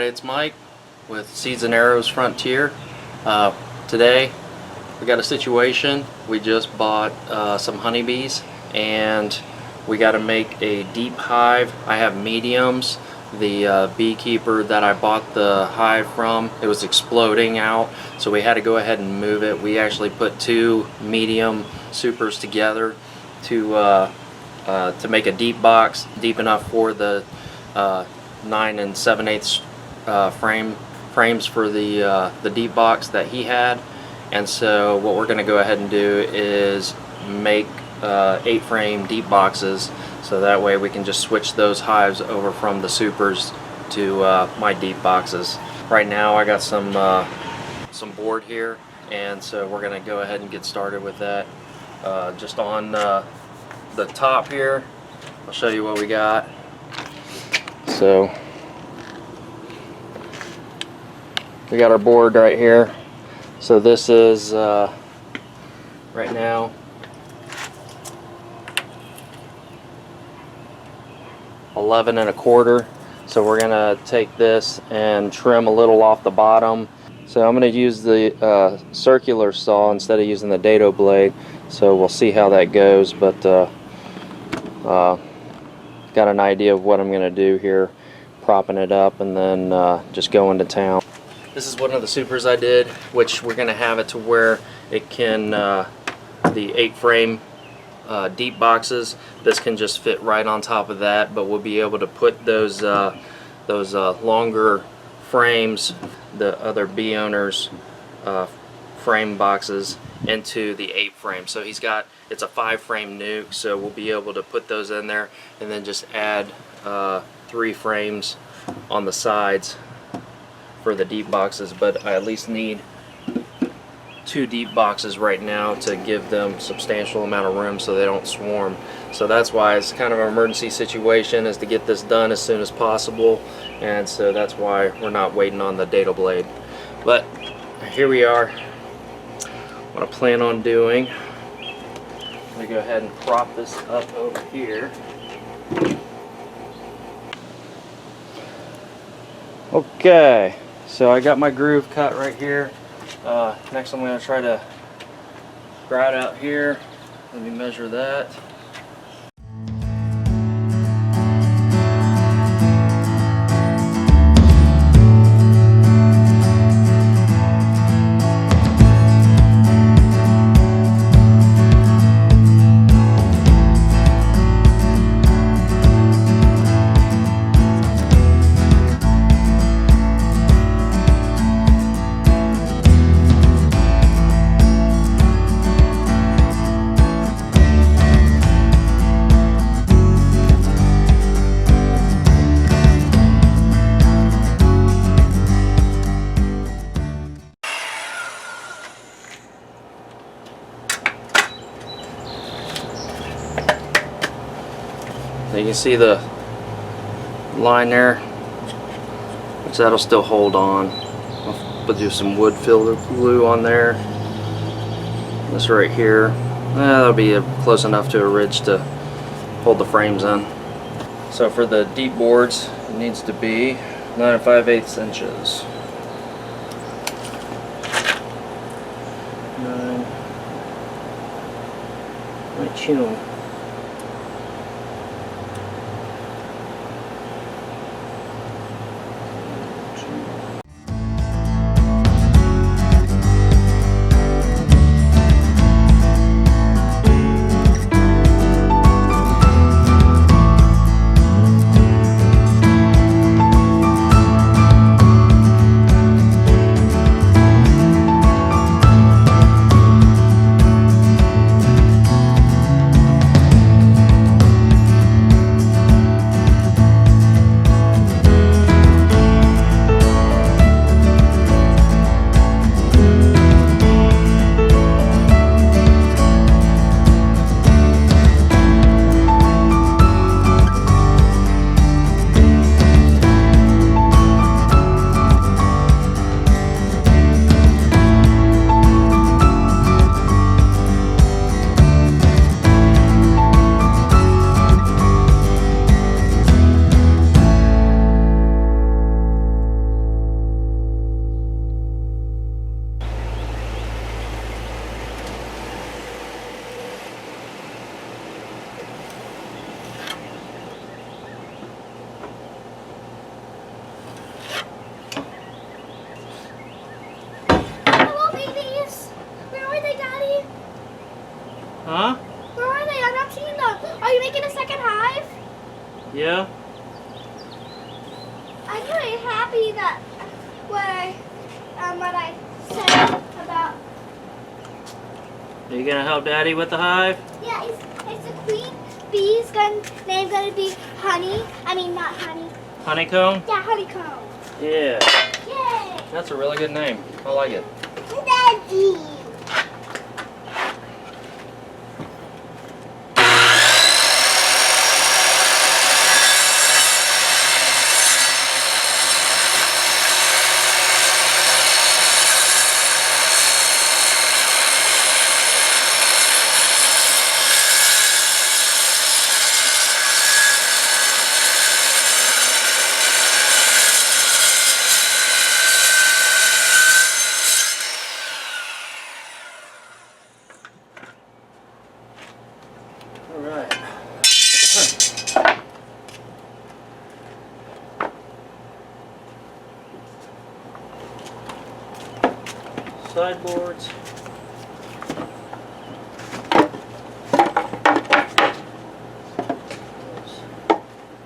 everybody, it's Mike with Seeds and Arrows Frontier. Today we got a situation. We just bought some honeybees and we got to make a deep hive. I have mediums. The beekeeper that I bought the hive from, it was exploding out, so we had to go ahead and move it. We actually put two medium supers together to make a deep box, deep enough for the 9 7/8 frames for the deep box that he had. And so what we're going to go ahead and do is make 8 frame deep boxes, so that way we can just switch those hives over from the supers to my deep boxes. Right now I got some board here, and so we're going to go ahead and get started with that. Just on the top here, I'll show you what we got. So we got our board right here. So this is right now 11 1/4. So we're gonna take this and trim a little off the bottom. So I'm gonna use the circular saw instead of using the dado blade. So we'll see how that goes, but got an idea of what I'm gonna do here, propping it up and then just going to town. This is one of the supers I did, which we're gonna have it to where it can the 8 frame deep boxes, this can just fit right on top of that, but we'll be able to put those longer frames, the other bee owners frame boxes, into the 8 frame. So it's a 5 frame nuke, so we'll be able to put those in there and then just add 3 frames on the sides for the deep boxes. But I at least need 2 deep boxes right now to give them substantial amount of room so they don't swarm. So that's why it's kind of an emergency situation, is to get this done as soon as possible, and so that's why we're not waiting on the dado blade. But here we are. What I plan on doing, I'm going to go ahead and prop this up over here. Okay, so I got my groove cut right here. Next I'm going to try to grout out here. Let me measure that. So you can see the line there, which that'll still hold on. I'll do some wood filler glue on there. This right here, that'll be close enough to a ridge to hold the frames in. So for the deep boards, it needs to be 9 5/8 inches. 9.2. Daddy? Huh? Where are they? I'm not seeing them. Are you making a second hive? Yeah? I'm really happy that what I said about. Are you gonna help Daddy with the hive? Yeah, it's the queen bee's name's gonna be Honey. I mean, not Honey. Honeycomb? Yeah, Honeycomb. Yeah. Yay! That's a really good name. I like it. Daddy. All right. Sideboards.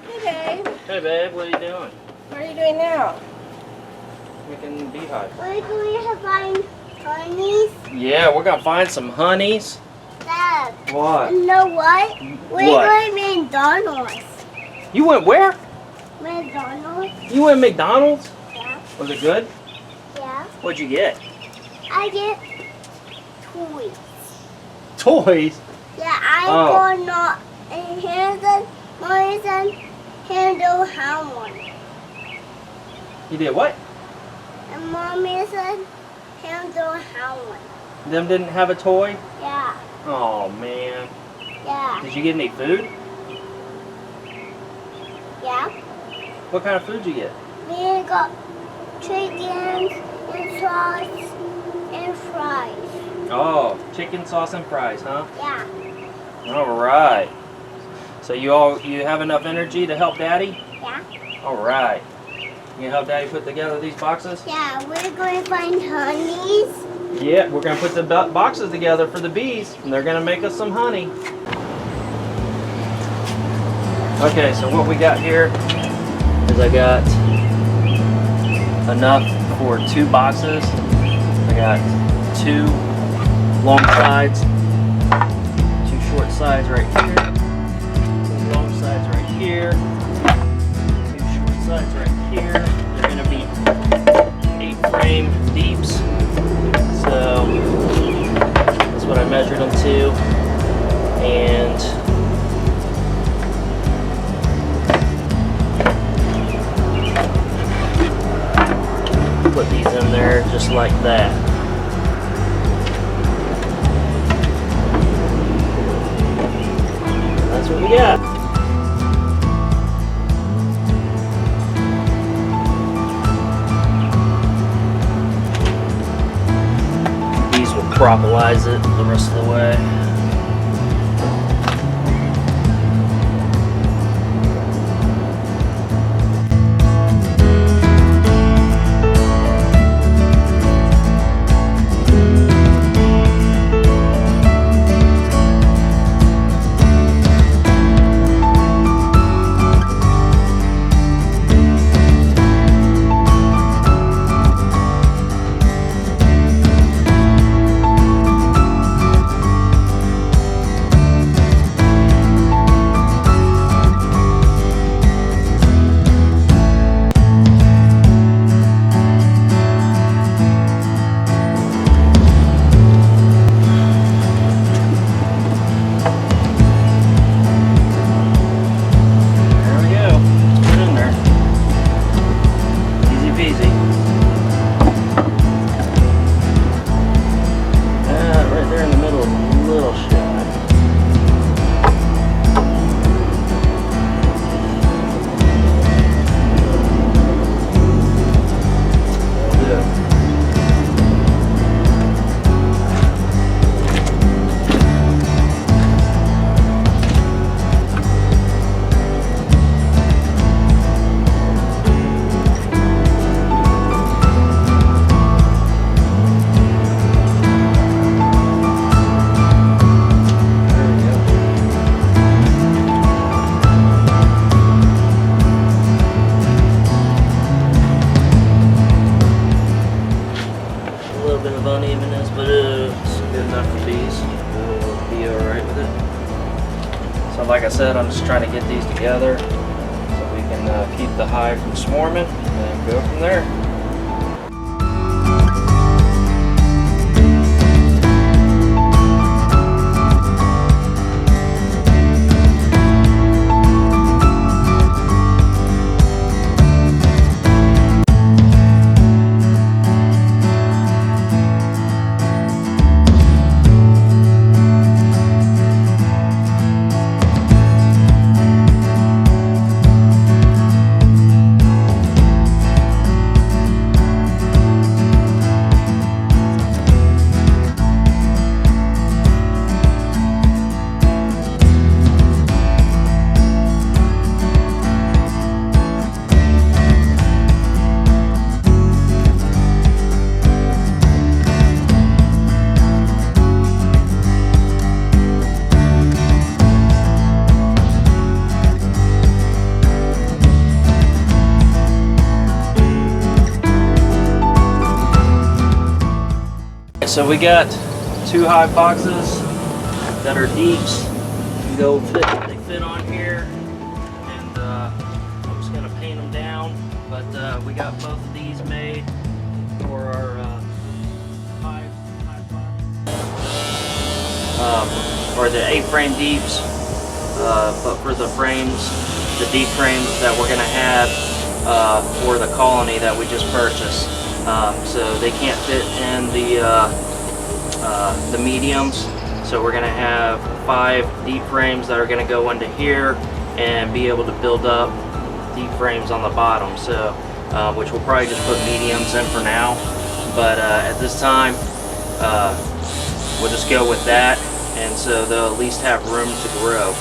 Hey, babe. Hey babe, what are you doing? What are you doing now? Making beehive. We're going to find honeys. Yeah, we're gonna find some honeys. Dad. What? You know what? We're What? going to McDonald's. You went where? McDonald's? You went McDonald's? Yeah. Was it good? Yeah. What'd you get? I get toys. Toys? Yeah, I'm Oh. gonna handle Morrison handle Hammond. You did what? And Mommy said handle Hammond. Them didn't have a toy? Yeah. Oh man. Yeah. Did you get any food? Yeah. What kind of food did you get? We got chicken and sauce and fries. Oh, chicken sauce and fries, huh? Yeah. All right. So you have enough energy to help Daddy? Yeah. All right. You gonna help Daddy put together these boxes? Yeah, we're going to find honeys. Yeah, we're gonna put the boxes together for the bees, and they're gonna make us some honey. Okay, so what we got here is I got enough for 2 boxes. I got 2 long sides, 2 short sides right here, 2 long sides right here, 2 short sides right here. They're gonna be 8-frame deeps. So that's what I measured them to, and put these in there just like that. That's what we got. These will propolize it the rest of the way. little bit of unevenness, but it's good enough for bees. We'll be alright with it. So like I said, I'm just trying to get these together so we can keep the hive from swarming and go from there. So we got 2 hive boxes that are deeps. They fit on here, and I'm just gonna paint them down. But we got both of these made for our hive box, or the 8-frame deeps. But for the frames, the deep frames that we're gonna have for the colony that we just purchased. So they can't fit in the mediums, so we're gonna have 5 deep frames that are gonna go into here and be able to build up deep frames on the bottom. So which we'll probably just put mediums in for now, but at this time we'll just go with that, and so they'll at least have room to grow.